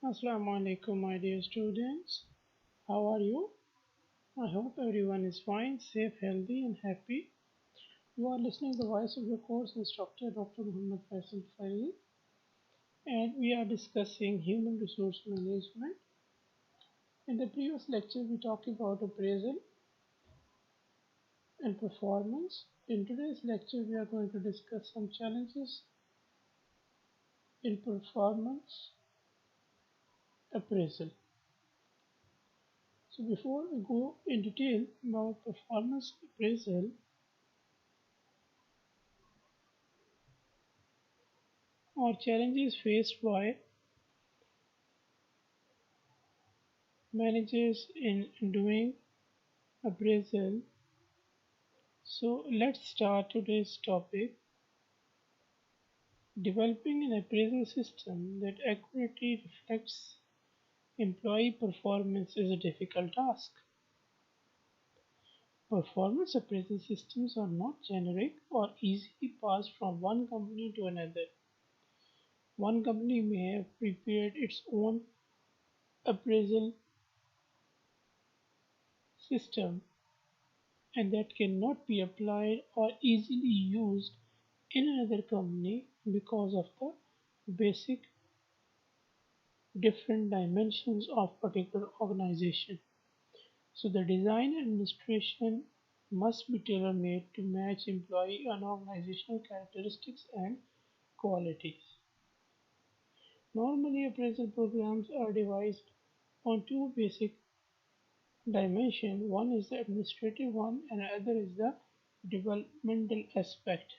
Assalamu alaikum, my dear students. How are you? I hope everyone is fine, safe, healthy, and happy. You are listening to the voice of your course instructor, Dr. Muhammad Faisal Faili, and we are discussing human resource management. In the previous lecture, we talked about appraisal and performance. In today's lecture, we are going to discuss some challenges in performance appraisal. So, before we go in detail about performance appraisal, or challenges faced by managers in doing appraisal. So let's start today's topic. Developing an appraisal system that accurately reflects employee performance is a difficult task. Performance appraisal systems are not generic or easily passed from one company to another. One company may have prepared its own appraisal system and that cannot be applied or easily used in another company because of the basic different dimensions of particular organization. So the design and administration must be tailor-made to match employee and organizational characteristics and qualities. Normally, appraisal programs are devised on two basic dimensions. One is the administrative one and the other is the developmental aspect.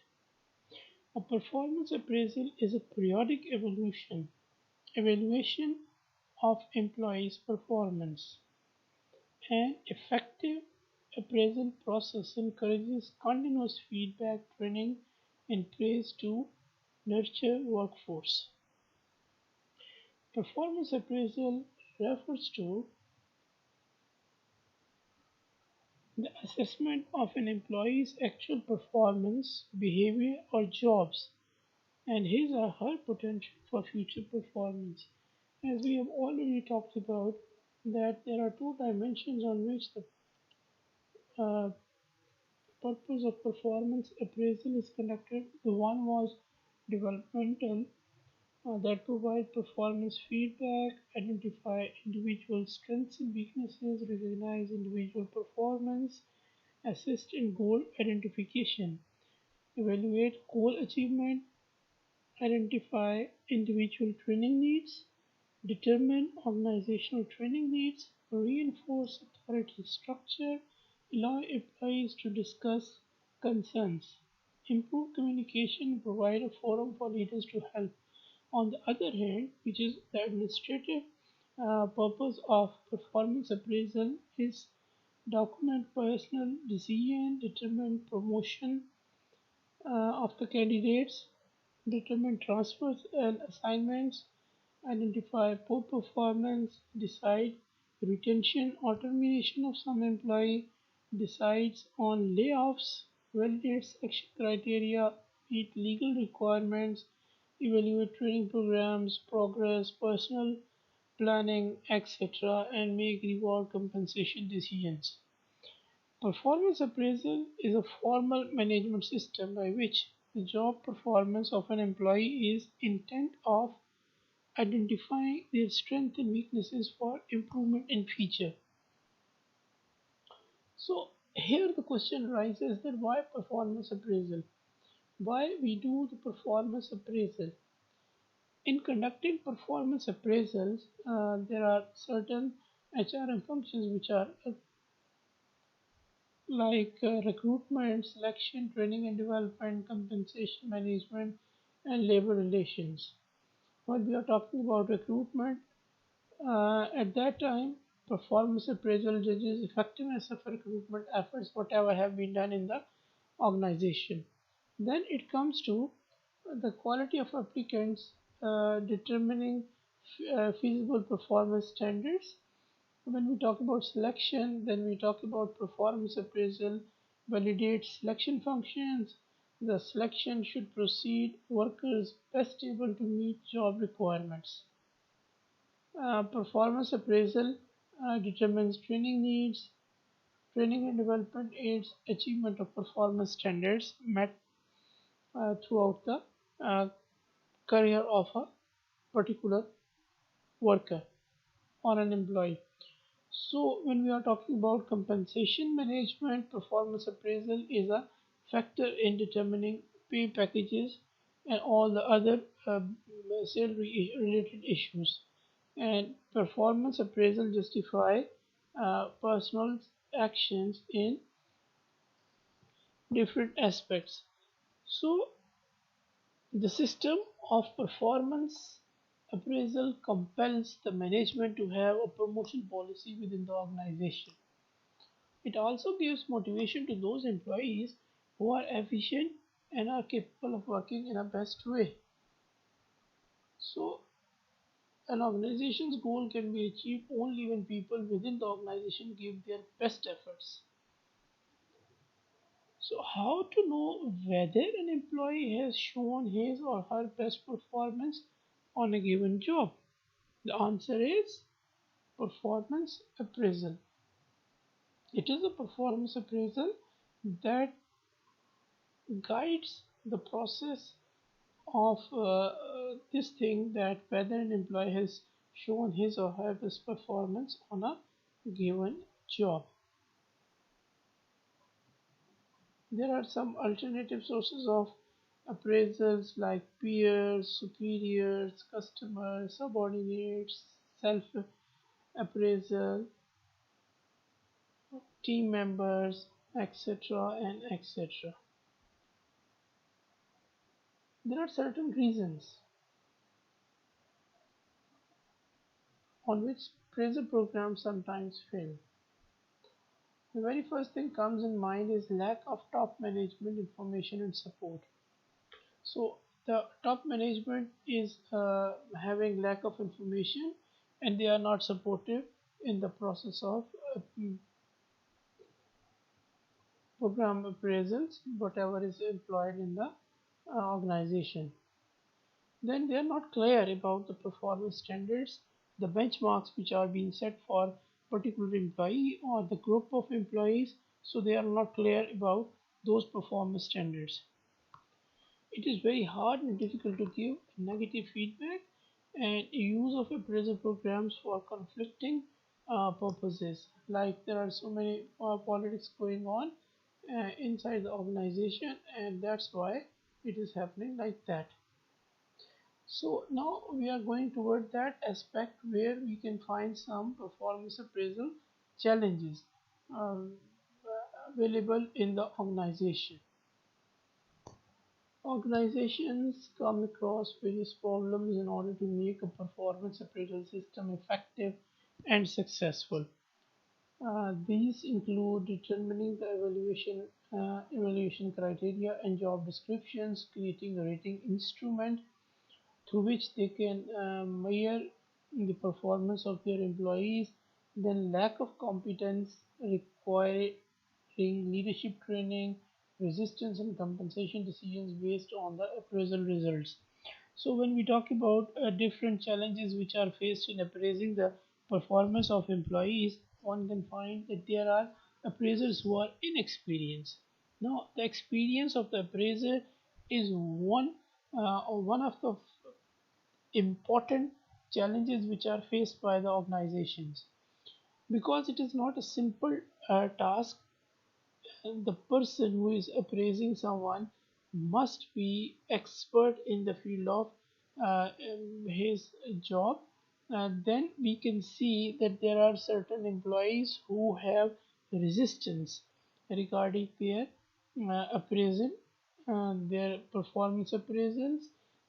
A performance appraisal is a periodic evaluation of employees' performance. An effective appraisal process encourages continuous feedback, training, and praise to nurture workforce. Performance appraisal refers to the assessment of an employee's actual performance, behavior, or jobs and his or her potential for future performance. As we have already talked about, that there are two dimensions on which the uh, purpose of performance appraisal is conducted. The one was developmental, that provide performance feedback, identify individual strengths and weaknesses, recognize individual performance, assist in goal identification, evaluate goal achievement, identify individual training needs, determine organizational training needs, reinforce authority structure, allow employees to discuss concerns, improve communication, provide a forum for leaders to help. On the other hand, which is the administrative purpose of performance appraisal, is document personal decision, determine promotion of the candidates, determine transfers and assignments, identify poor performance, decide retention or termination of some employee, decides on layoffs, validates action criteria, meet legal requirements, evaluate training programs, progress, personal planning, etc., and make reward compensation decisions. Performance appraisal is a formal management system by which the job performance of an employee is intent of identifying their strengths and weaknesses for improvement in future. So here the question arises that why performance appraisal? Why we do the performance appraisal? In conducting performance appraisals, there are certain HRM functions which are recruitment, selection, training and development, compensation management, and labor relations. When we are talking about recruitment, at that time, performance appraisal judges effectiveness of recruitment efforts, whatever have been done in the organization. Then it comes to the quality of applicants, determining feasible performance standards. When we talk about selection, then we talk about performance appraisal, validate selection functions. The selection should proceed workers best able to meet job requirements. Performance appraisal determines training needs. Training and development aids achievement of performance standards met throughout the uh, career of a particular worker or an employee. So, when we are talking about compensation management, performance appraisal is a factor in determining pay packages and all the other salary related issues. And performance appraisal justify personal actions in different aspects. So, the system of performance appraisal compels the management to have a promotion policy within the organization. It also gives motivation to those employees who are efficient and are capable of working in a best way. So, an organization's goal can be achieved only when people within the organization give their best efforts. So, how to know whether an employee has shown his or her best performance on a given job? The answer is performance appraisal. It is a performance appraisal that guides the process of this thing, that whether an employee has shown his or her best performance on a given job. There are some alternative sources of appraisals like peers, superiors, customers, subordinates, self appraisal, team members, etc. and etc. There are certain reasons on which appraisal programs sometimes fail. The very first thing comes in mind is lack of top management information and support. So the top management is having lack of information and they are not supportive in the process of program appraisals, whatever is employed in the organization. Then they are not clear about the performance standards, the benchmarks which are being set for particular employee or the group of employees, so they are not clear about those performance standards. It is very hard and difficult to give negative feedback and use of appraisal programs for conflicting purposes. Like there are so many politics going on inside the organization, and that's why it is happening like that. So now we are going toward that aspect where we can find some performance appraisal challenges um, available in the organization. Organizations come across various problems in order to make a performance appraisal system effective and successful. These include determining the evaluation criteria and job descriptions, creating a rating instrument through which they can measure the performance of their employees, then lack of competence requiring leadership training, resistance and compensation decisions based on the appraisal results. So when we talk about different challenges which are faced in appraising the performance of employees, one can find that there are appraisers who are inexperienced. Now, the experience of the appraiser is one of the important challenges which are faced by the organizations, because it is not a simple task. The person who is appraising someone must be expert in the field of his job. Then we can see that there are certain employees who have resistance regarding their appraisal, their performance appraisals.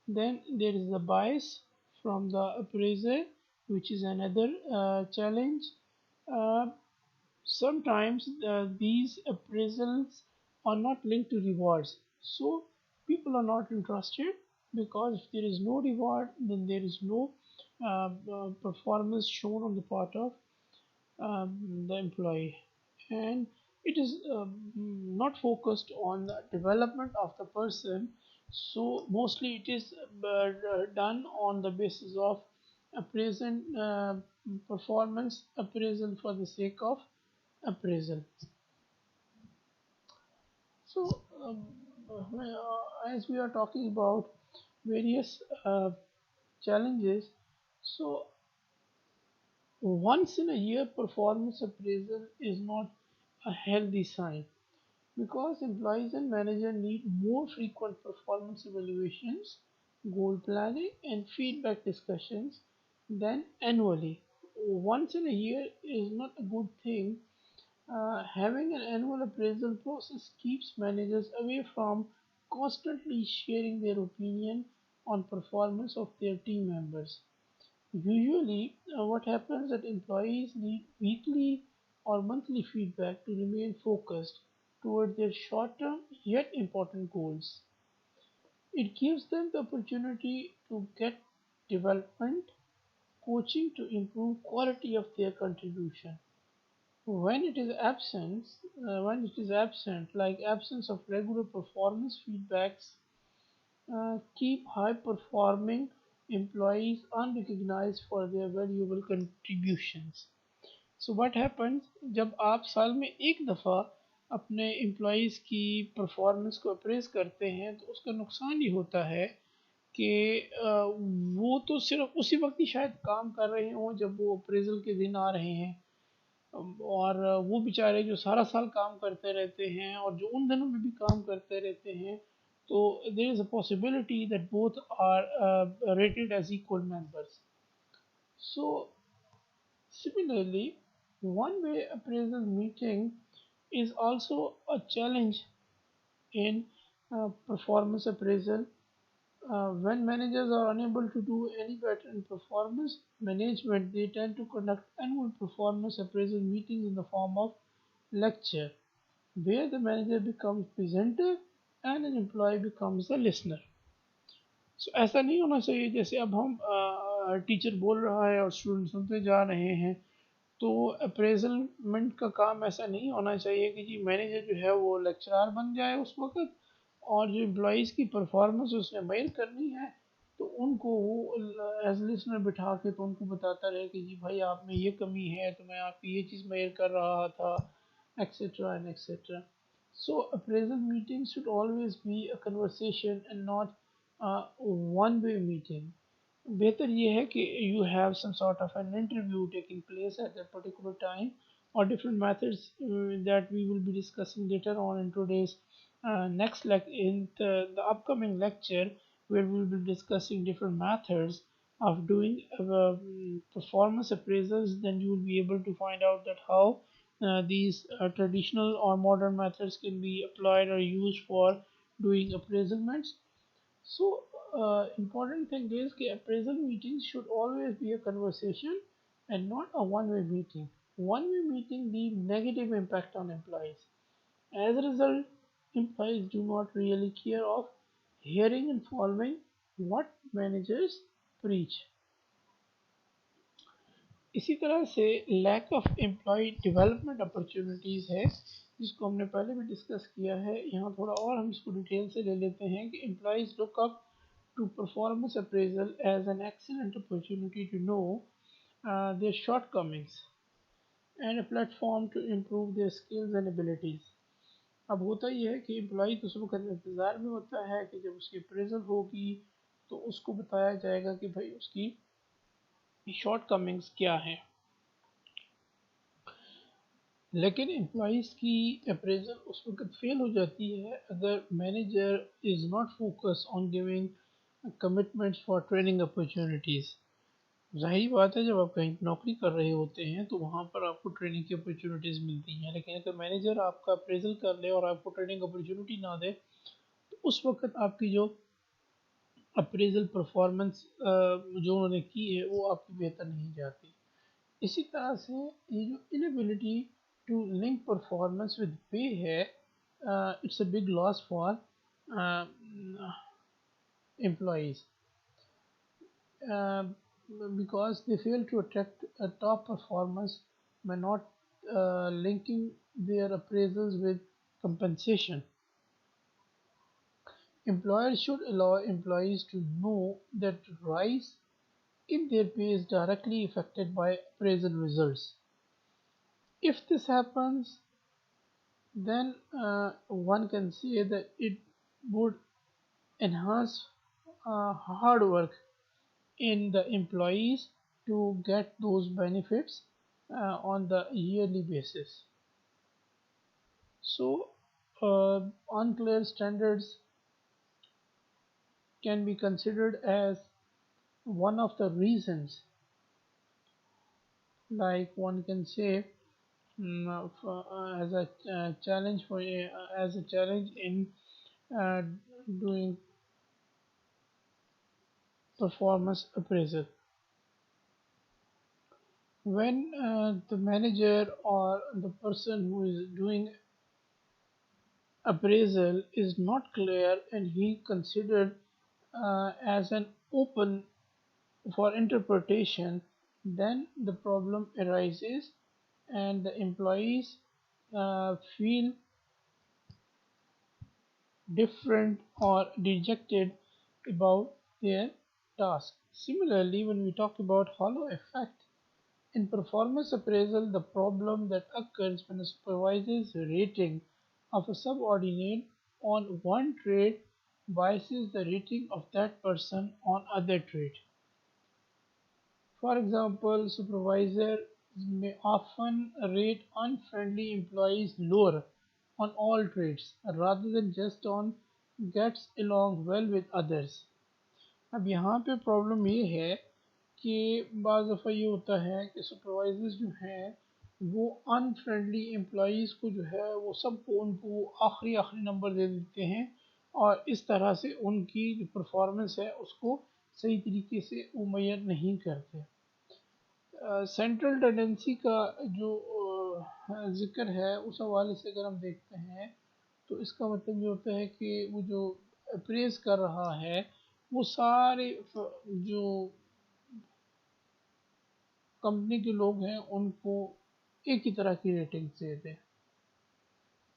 Then there is the bias from the appraiser, which is another challenge. Uh, Sometimes these appraisals are not linked to rewards, so people are not interested, because if there is no reward, then there is no performance shown on the part of the employee, and it is not focused on the development of the person. So mostly it is done on the basis of appraisal, performance appraisal for the sake of appraisal. So, as we are talking about various challenges, so once in a year performance appraisal is not a healthy sign because employees and managers need more frequent performance evaluations, goal planning, and feedback discussions than annually. Once in a year is not a good thing. Having an annual appraisal process keeps managers away from constantly sharing their opinion on performance of their team members. Usually, what happens is that employees need weekly or monthly feedback to remain focused toward their short-term yet important goals. It gives them the opportunity to get development, coaching to improve quality of their contribution. When it is absent, like absence of regular performance feedbacks, keep high-performing employees unrecognized for their valuable contributions. So what happens जब आप साल में एक दफ़ा अपने employees की performance को अप्रेस करते हैं तो उसका नुकसान ये होता है कि वो तो सिर्फ उसी वक्त ही शायद काम कर रहे हों जब वो अप्रेजल के दिन आ रहे हैं और वो बेचारे जो सारा साल काम करते रहते हैं और जो उन दिनों में भी काम करते रहते हैं तो there is a possibility that both are rated as equal members. So similarly, one-way appraisal meeting is also a challenge in performance appraisal. When managers are unable to do any better in performance management, they tend to conduct annual performance appraisal meetings in the form of lecture, where the manager becomes presenter and an employee becomes the listener. So ऐसा नहीं होना चाहिए जैसे अब हम teacher बोल रहा है और स्टूडेंट सुनते जा रहे हैं. तो अप्रेजलमेंट का काम ऐसा नहीं होना चाहिए कि जी मैनेजर जो है वो लेक्चरार बन जाए उस वक्त और जो एम्प्लॉयज़ की परफॉर्मेंस उसने मेयर करनी है तो उनको वो एज लिसनर बिठा के तो उनको बताता रहे कि जी भाई आप में ये कमी है तो मैं आपकी ये चीज़ मेयर कर रहा था etcetera and etcetera. So appraisal meetings should always be a conversation and not a one-way meeting. बेहतर ये है कि you have some sort of an interview taking place at that particular time or different methods that we will be discussing later on in today's the upcoming lecture where we will be discussing different methods of doing performance appraisals. Then you will be able to find out that how these traditional or modern methods can be applied or used for doing appraisals. So, important thing is that appraisal meetings should always be a conversation and not a one-way meeting. One-way meeting leave negative impact on employees. As a result, employees do not really care of hearing and following what managers preach. इसी तरह से lack of employ development opportunities है जिसको हमने पहले भी discuss किया है. यहाँ थोड़ा और हम इसको डिटेल से ले लेते हैं कि employees look up to performance appraisal as an excellent opportunity to know their shortcomings and a platform to improve their skills and abilities. अब होता ही है कि एम्प्लॉय तो उस वक्त इंतज़ार में होता है कि जब उसकी अप्रेजल होगी तो उसको बताया जाएगा कि भाई उसकी शॉर्टकमिंग्स क्या हैं. लेकिन एम्प्लॉयज़ की अप्रेजल उस वक्त फेल हो जाती है अगर manager is not focus on giving commitments for training opportunities. ज़ाहिर बात है जब आप कहीं नौकरी कर रहे होते हैं तो वहाँ पर आपको ट्रेनिंग की अपॉर्चुनिटीज़ मिलती हैं, लेकिन अगर मैनेजर आपका अप्रेजल कर ले और आपको ट्रेनिंग अपॉर्चुनिटी ना दे तो उस वक्त आपकी जो अप्रेजल परफॉर्मेंस जो उन्होंने की है वो आपकी बेहतर नहीं जाती. इसी तरह से ये जो inability to link performance with pay है, it's a big loss for employees because they fail to attract a top performance by not linking their appraisals with compensation. Employers should allow employees to know that rise if their pay is directly affected by appraisal results. If this happens, then one can say that it would enhance hard work in the employees to get those benefits on the yearly basis. So, unclear standards can be considered as one of the reasons, like one can say, as a challenge for as a challenge in uh, doing performance appraisal. When the manager or the person who is doing appraisal is not clear and he considered as an open for interpretation, then the problem arises and the employees feel different or dejected about their task. Similarly, when we talk about hollow effect in performance appraisal, the problem that occurs when a supervisor's rating of a subordinate on one trade biases the rating of that person on other trade. For example, supervisors may often rate unfriendly employees lower on all trades rather than just on gets along well with others. अब यहाँ पे problem ये है कि बाज़ दफ़ा ये होता है कि सुपरवाइजर्स जो हैं वो अनफ्रेंडली एम्प्लॉयज़ को जो है वो सबको उनको आखिरी आखिरी नंबर दे देते हैं और इस तरह से उनकी जो परफॉर्मेंस है उसको सही तरीके से वो मैयर नहीं करते। सेंट्रल टेंडेंसी का जो ज़िक्र है उस हवाले से अगर हम देखते हैं तो इसका मतलब ये होता है कि वो जो अप्रेज़ कर रहा है वो सारे जो कंपनी के लोग हैं उनको एक ही तरह की रेटिंग दे दें,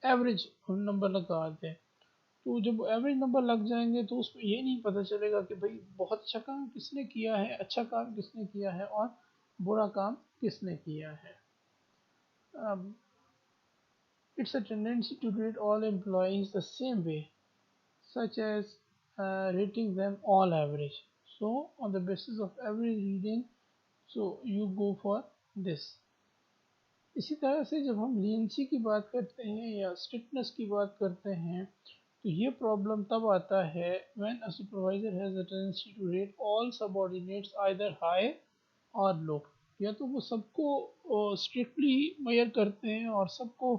एवरेज नंबर लगा दें। तो जब एवरेज नंबर लग जाएंगे तो उसमें ये नहीं पता चलेगा कि भाई बहुत अच्छा काम किसने किया है, अच्छा काम किसने किया है और बुरा काम किसने किया है। It's a tendency to rate all employees the same way, such as rating them all average. So, on the basis of every reading, so you go for this. इसी तरह से जब हम लीनियंसी की बात करते हैं या स्ट्रिक्टनेस की बात करते हैं तो ये प्रॉब्लम तब आता है when a supervisor has a tendency to rate all subordinates either high or low, या तो वो सबको स्ट्रिक्टली मेजर करते हैं और सबको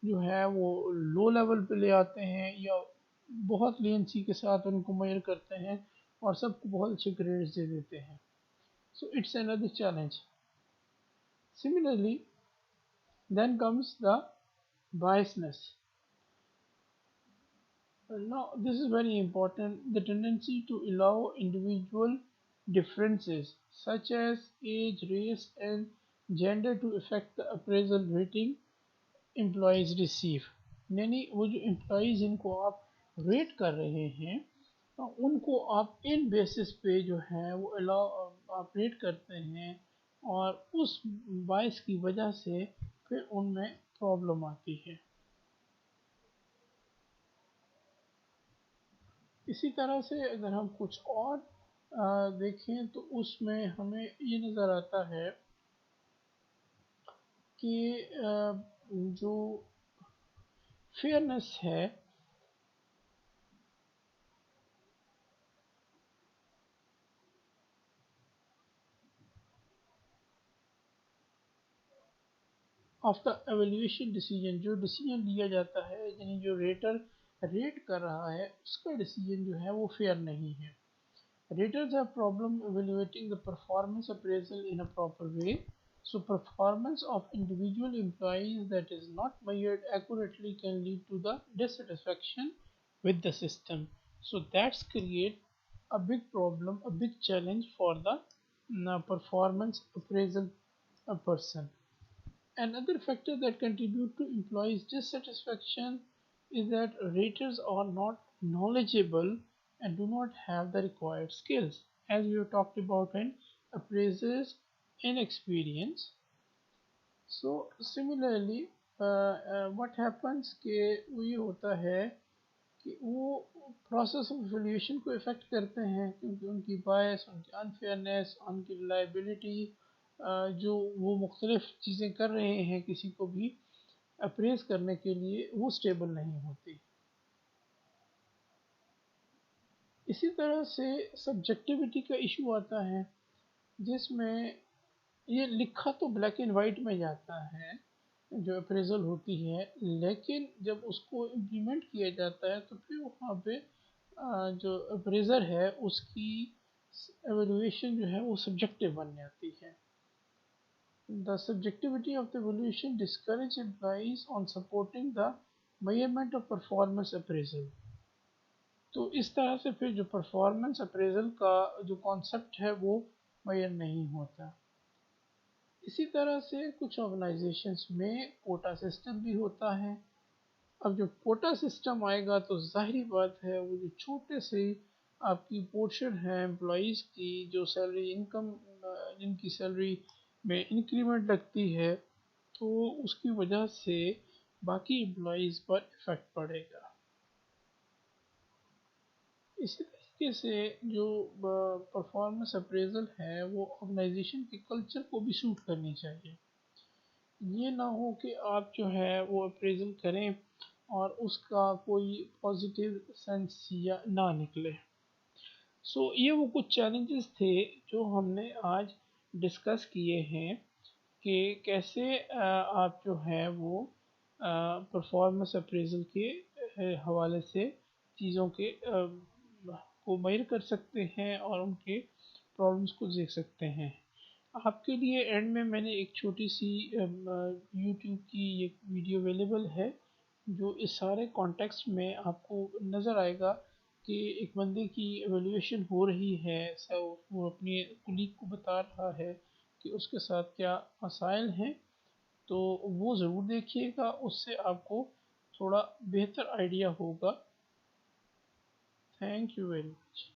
जो है वो लो लेवल पे ले आते हैं या बहुत लीनियंसी के साथ उनको मेजर करते हैं और सबको बहुत अच्छे ग्रेड्स दे देते हैं। So it's another challenge. Similarly, then comes the biasness. Now, this is very important. The tendency to allow individual differences such as age, race, and gender to affect the appraisal rating employees receive. यानी वो जो employees जिनको आप rate कर रहे हैं उनको आप इन बेसिस पे जो है वो अलाउ आप रेट करते हैं और उस बायस की वजह से फिर उनमें प्रॉब्लम आती है। इसी तरह से अगर हम कुछ और देखें तो उसमें हमें ये नज़र आता है कि जो फेयरनेस है ऑफ द एवेल्यूएशन डिसीजन, जो डिसीजन लिया जाता है यानी जो रेटर रेट कर रहा है उसका डिसीजन जो है वो फेयर नहीं है। Raters have problem evaluating the performance appraisal in a proper way. So performance of individual employees that is not measured accurately can lead to the dissatisfaction with the system. So that's create a big problem, a big challenge for the performance appraisal person. Another factor that contribute to employees' dissatisfaction is that raters are not knowledgeable and do not have the required skills, as we have talked about in appraiser's inexperience. So similarly what happens कि वो ये होता है कि वो process of evolution को effect करते हैं, क्योंकि उनकी बायस, उनकी अनफेयरनेस, उनकी रिलायबिलिटी, जो वो मुख्तलिफ़ चीज़ें कर रहे हैं किसी को भी अप्रेज करने के लिए, वो स्टेबल नहीं होती। इसी तरह से सब्जेक्टिविटी का इशू आता है, जिसमें ये लिखा तो ब्लैक एंड वाइट में जाता है जो अप्रेजल होती है, लेकिन जब उसको इम्प्लीमेंट किया जाता है तो फिर वहाँ पे जो अप्रेजर है उसकी एवेल्यूएशन जो है वो सब्जेक्टिव बन जाती है। The subjectivity of the evaluation discourage employees on supporting the measurement of performance appraisal. तो इस तरह से फिर जो परफॉर्मेंस अप्रेजल का जो कॉन्सेप्ट है वो मेजर नहीं होता। इसी तरह से कुछ ऑर्गेनाइजेशंस में कोटा सिस्टम भी होता है। अब जो कोटा सिस्टम आएगा तो ज़ाहिरी बात है वो जो छोटे से आपकी पोर्शन है एम्प्लॉइज़ की, जो सैलरी इनकम जिनकी सैलरी में इंक्रीमेंट लगती है, तो उसकी वजह से बाकी एम्प्लॉइज़ पर इफ़ेक्ट पड़ेगा। इसी तरीके से जो परफॉर्मेंस अप्रेजल है वो ऑर्गेनाइजेशन के कल्चर को भी सूट करनी चाहिए। ये ना हो कि आप जो है वो अप्रेजल करें और उसका कोई पॉजिटिव सेंस या ना निकले। सो ये वो कुछ चैलेंजेस थे जो हमने आज डिस्कस किए हैं कि कैसे आप जो है वो परफॉर्मेंस अप्रेजल के हवाले से चीज़ों के को मेजर कर सकते हैं और उनके प्रॉब्लम्स को देख सकते हैं। आपके लिए एंड में मैंने एक छोटी सी यूट्यूब की एक वीडियो अवेलेबल है, जो इस सारे कॉन्टेक्स्ट में आपको नज़र आएगा कि एक बंदे की एवेल्यूएशन हो रही है, सो वो अपने कुलीग को बता रहा है कि उसके साथ क्या मसाइल हैं। तो वो ज़रूर देखिएगा, उससे आपको थोड़ा बेहतर आइडिया होगा। Thank you very much.